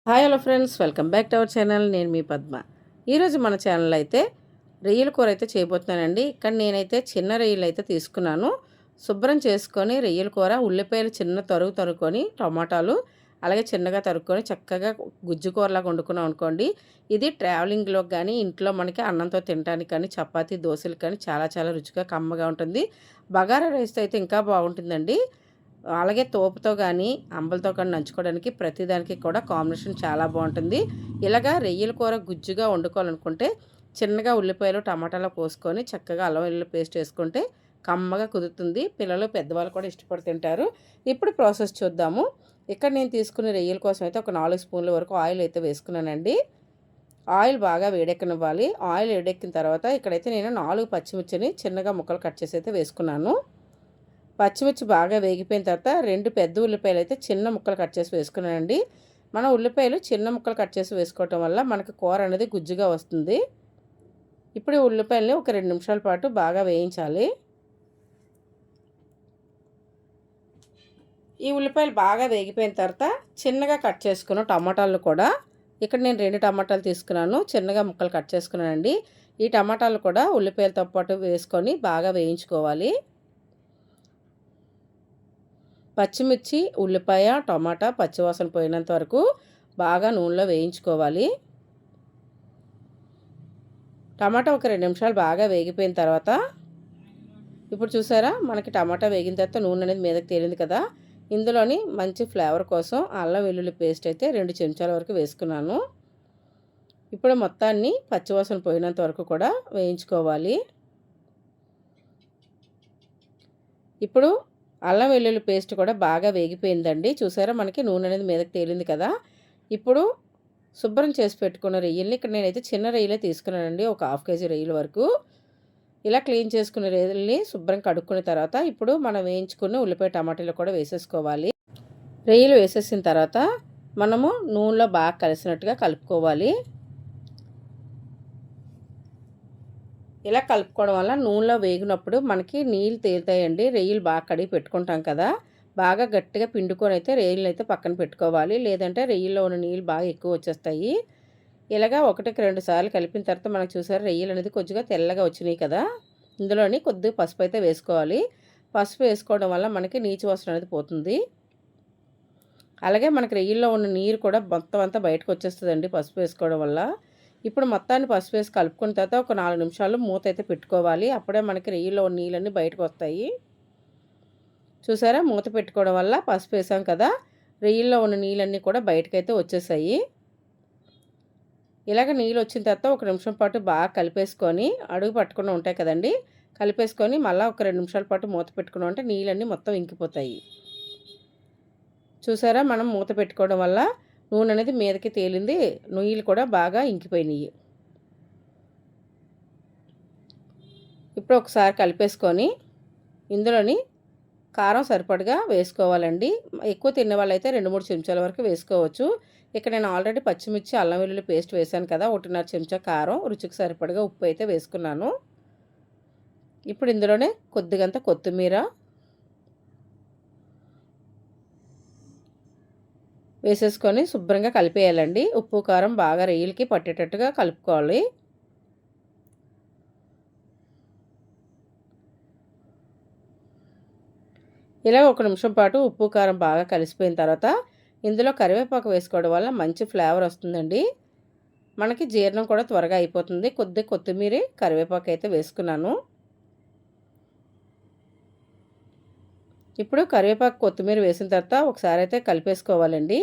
Hi hello friends, welcome back to our channel. నేను మీ పద్మ. ఈరోజు మన ఛానల్ అయితే రొయ్యల కూర అయితే చేయబోతున్నానండి. ఇక్కడ నేనైతే చిన్న రొయ్యలు అయితే తీసుకున్నాను. శుభ్రం చేసుకొని రొయ్యల కూర, ఉల్లిపాయలు చిన్న తరుక్కొని, టమాటాలు అలాగే చిన్నగా తరుక్కొని చక్కగా గుజ్జు కూరలాగా వండుకున్నాం అనుకోండి. ఇది ట్రావెలింగ్లో కానీ ఇంట్లో మనకి అన్నంతో తినడానికి కానీ చపాతీ దోశలు కానీ చాలా చాలా రుచిగా కమ్మగా ఉంటుంది. బగారా రైస్తో అయితే ఇంకా బాగుంటుందండి. అలాగే తోపుతో కానీ అంబలతో కానీ నంచుకోవడానికి ప్రతిదానికి కూడా కాంబినేషన్ చాలా బాగుంటుంది. ఇలాగా రొయ్యల కూర గుజ్జుగా వండుకోవాలనుకుంటే చిన్నగా ఉల్లిపాయలు టమాటాలు పోసుకొని చక్కగా అల్లం వెల్లుల్లి పేస్ట్ వేసుకుంటే కమ్మగా కుదురుతుంది. పిల్లలు పెద్దవాళ్ళు కూడా ఇష్టపడి తింటారు. ఇప్పుడు ప్రాసెస్ చూద్దాము. ఇక్కడ నేను తీసుకునే రొయ్యల కోసం అయితే ఒక 4 స్పూన్ల వరకు ఆయిల్ అయితే వేసుకున్నానండి. ఆయిల్ బాగా వేడెక్కనివ్వాలి. ఆయిల్ వేడెక్కిన తర్వాత ఇక్కడైతే నేను 4 పచ్చిమిర్చిని చిన్నగా ముక్కలు కట్ చేసి అయితే వేసుకున్నాను. పచ్చిమిర్చి బాగా వేగిపోయిన తర్వాత 2 పెద్ద ఉల్లిపాయలు అయితే చిన్న ముక్కలు కట్ చేసి వేసుకున్నానండి. మన ఉల్లిపాయలు చిన్న ముక్కలు కట్ చేసి వేసుకోవటం వల్ల మనకు కూర అనేది గుజ్జుగా వస్తుంది. ఇప్పుడు ఈ ఉల్లిపాయలని ఒక 2 నిమిషాల పాటు బాగా వేయించాలి. ఈ ఉల్లిపాయలు బాగా వేగిపోయిన తర్వాత చిన్నగా కట్ చేసుకున్న టమాటాలను కూడా, ఇక్కడ నేను 2 టమాటాలు తీసుకున్నాను, చిన్నగా ముక్కలు కట్ చేసుకున్నానండి. ఈ టమాటాలు కూడా ఉల్లిపాయలతో పాటు వేసుకొని బాగా వేయించుకోవాలి. పచ్చిమిర్చి, ఉల్లిపాయ, టమాటా పచ్చివాసన పోయినంత వరకు బాగా నూనెలో వేయించుకోవాలి. టమాటా ఒక 2 నిమిషాలు బాగా వేగిపోయిన తర్వాత, ఇప్పుడు చూసారా మనకి టమాటా వేగిన తర్వాత నూనె అనేది మీదకి తేలింది కదా. ఇందులోని మంచి ఫ్లేవర్ కోసం అల్లం వెల్లుల్లి పేస్ట్ అయితే 2 చెంచాల వరకు వేసుకున్నాను. ఇప్పుడు మొత్తాన్ని పచ్చివాసన పోయినంత వరకు కూడా వేయించుకోవాలి. ఇప్పుడు అల్లం వెల్లుల్లి పేస్ట్ కూడా బాగా వేగిపోయిందండి. చూసారా మనకి నూనె అనేది మీదకి తేలింది కదా. ఇప్పుడు శుభ్రం చేసి పెట్టుకున్న రొయ్యల్ని, ఇక్కడ నేనైతే చిన్న రొయ్యలే తీసుకున్నానండి, ఒక 1/2 కేజీ రొయ్యల వరకు. ఇలా క్లీన్ చేసుకున్న రొయ్యల్ని శుభ్రం కడుక్కున్న తర్వాత ఇప్పుడు మనం వేయించుకున్న ఉల్లిపాయ టమాటాలు కూడా వేసేసుకోవాలి. రొయ్యలు వేసేసిన తర్వాత మనము నూనెలో బాగా కలిసినట్టుగా కలుపుకోవాలి. ఇలా కలుపుకోవడం వల్ల నూనెలో వేగినప్పుడు మనకి నీళ్ళు తేలుతాయండి. రొయ్యలు బాగా కడిగి పెట్టుకుంటాం కదా, బాగా గట్టిగా పిండుకొని అయితే రొయ్యలు అయితే పక్కన పెట్టుకోవాలి. లేదంటే రొయ్యల్లో ఉన్న నీళ్ళు బాగా ఎక్కువ వచ్చేస్తాయి. ఇలాగా 1కి 2 సార్లు కలిపిన తర్వాత మనకు చూసారు రొయ్యలు అనేది కొద్దిగా తెల్లగా వచ్చినాయి కదా. ఇందులోని కొద్దిగా పసుపు అయితే వేసుకోవాలి. పసుపు వేసుకోవడం వల్ల మనకి నీచు వాసన అనేది పోతుంది. అలాగే మనకి రొయ్యల్లో ఉన్న నీరు కూడా మొత్తం అంతా బయటకు వచ్చేస్తుందండి పసుపు వేసుకోవడం వల్ల. ఇప్పుడు మొత్తాన్ని పసుపు వేసి కలుపుకున్న తర్వాత ఒక 4 నిమిషాలు మూత అయితే పెట్టుకోవాలి. అప్పుడే మనకి రొయ్యల్లో ఉన్న నీళ్ళన్నీ బయటకు వస్తాయి. చూసారా మూత పెట్టుకోవడం వల్ల పసుపు వేసాం కదా, రొయ్యల్లో ఉన్న నీళ్ళన్నీ కూడా బయటకైతే వచ్చేసాయి. ఇలాగ నీళ్ళు వచ్చిన తర్వాత ఒక నిమిషం పాటు బాగా కలిపేసుకొని, అడుగు పట్టకుండా ఉంటాయి కదండి, కలిపేసుకొని మళ్ళీ ఒక 2 నిమిషాల పాటు మూత పెట్టుకున్నాం అంటే నీళ్ళన్నీ మొత్తం ఇంకిపోతాయి. చూసారా మనం మూత పెట్టుకోవడం వల్ల నూనె అనేది మీదకి తేలింది, నీళ్ళు కూడా బాగా ఇంకిపోయినాయి. ఇప్పుడు ఒకసారి కలిపేసుకొని ఇందులోని కారం సరిపడగా వేసుకోవాలండి. ఎక్కువ తినే వాళ్ళైతే 2-3 చెంచాల వరకు వేసుకోవచ్చు. ఇక్కడ నేను ఆల్రెడీ పచ్చిమిర్చి అల్లం వెల్లుల్లి పేస్ట్ వేసాను కదా, 1.5 చెంచా కారం, రుచికి సరిపడగా ఉప్పు అయితే వేసుకున్నాను. ఇప్పుడు ఇందులోనే కొద్దిగంత కొత్తిమీర వేసేసుకొని శుభ్రంగా కలిపేయాలండి. ఉప్పు కారం బాగా రొయ్యలకి పట్టేటట్టుగా కలుపుకోవాలి. ఇలా ఒక నిమిషం పాటు ఉప్పు కారం బాగా కలిసిపోయిన తర్వాత ఇందులో కరివేపాకు వేసుకోవడం వల్ల మంచి ఫ్లేవర్ వస్తుందండి. మనకి జీర్ణం కూడా త్వరగా అయిపోతుంది. కొద్దిగా కొత్తిమీర కరివేపాకు అయితే వేసుకున్నాను. ఇప్పుడు కరివేపాకు కొత్తిమీర వేసిన తర్వాత ఒకసారి అయితే కలిపేసుకోవాలండి.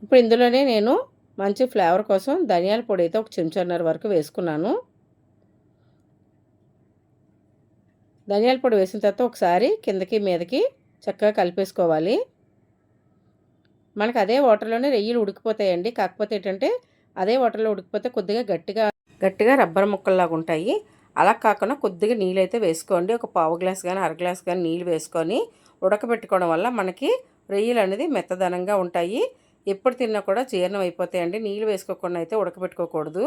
ఇప్పుడు ఇందులోనే నేను మంచి ఫ్లేవర్ కోసం ధనియాల పొడి అయితే 1 చెంచాన్నర వరకు వేసుకున్నాను. ధనియాల పొడి వేసిన తర్వాత ఒకసారి కిందకి మీదకి చక్కగా కలిపేసుకోవాలి. మనకు అదే వాటర్లోనే రొయ్యలు ఉడికిపోతాయండి. కాకపోతే ఏంటంటే అదే వాటర్లో ఉడికిపోతే కొద్దిగా గట్టిగా రబ్బర్ ముక్కల్లాగా ఉంటాయి. అలా కాకుండా కొద్దిగా నీళ్ళు అయితే వేసుకోండి. ఒక పావు గ్లాస్ కానీ అర గ్లాస్ కానీ నీళ్ళు వేసుకొని ఉడకబెట్టుకోవడం వల్ల మనకి రొయ్యలు అనేది మెత్తదనంగా ఉంటాయి. ఎప్పుడు తిన్నా కూడా జీర్ణం అయిపోతాయండి. నీళ్ళు వేసుకోకుండా అయితే ఉడకబెట్టుకోకూడదు.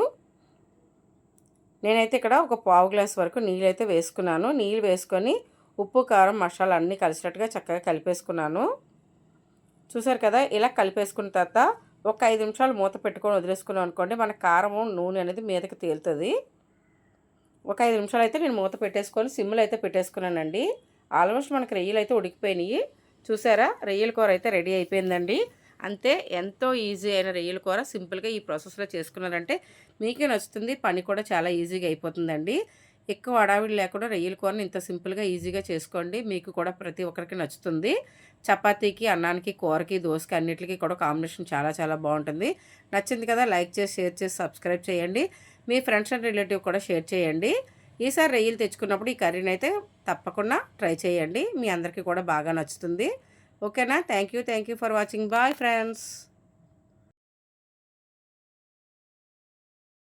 నేనైతే ఇక్కడ ఒక పావు గ్లాస్ వరకు నీళ్ళు అయితే వేసుకున్నాను. నీళ్ళు వేసుకొని ఉప్పు కారం మసాలా అన్నీ కలిసినట్టుగా చక్కగా కలిపేసుకున్నాను. చూసారు కదా, ఇలా కలిపేసుకున్న తర్వాత ఒక 5 నిమిషాలు మూత పెట్టుకొని వదిలేసుకున్నాం అనుకోండి, మన కారము నూనె అనేది మీదకి తేలుతుంది. ఒక 5 నిమిషాలు అయితే నేను మూత పెట్టేసుకొని సిమ్లో అయితే పెట్టేసుకున్నానండి. ఆల్మోస్ట్ మనకి రొయ్యలు అయితే ఉడికిపోయినాయి. చూసారా, రొయ్యల కూర అయితే రెడీ అయిపోయిందండి. అంతే, ఎంతో ఈజీ అయిన రొయ్యల కూర సింపుల్గా ఈ ప్రాసెస్లో చేసుకున్నారంటే మీకే నచ్చుతుంది. పని కూడా చాలా ఈజీగా అయిపోతుందండి. ఎక్కువ హడావిడి లేకుండా రొయ్యల కూరని ఇంత సింపుల్గా ఈజీగా చేసుకోండి. మీకు కూడా ప్రతి ఒక్కరికి నచ్చుతుంది. చపాతీకి, అన్నానికి, కూరకి, దోసకి అన్నిటికీ కూడా కాంబినేషన్ చాలా చాలా బాగుంటుంది. నచ్చింది కదా, లైక్ చేసి, షేర్ చేసి, సబ్స్క్రైబ్ చేయండి. మీ ఫ్రెండ్స్ అండ్ రిలేటివ్ కూడా షేర్ చేయండి. ఈసారి రొయ్యలు తెచ్చుకున్నప్పుడు ఈ కర్రీని అయితే తప్పకుండా ట్రై చేయండి. మీ అందరికీ కూడా బాగా నచ్చుతుంది. ఓకేనా? Thank you for watching. Bye friends.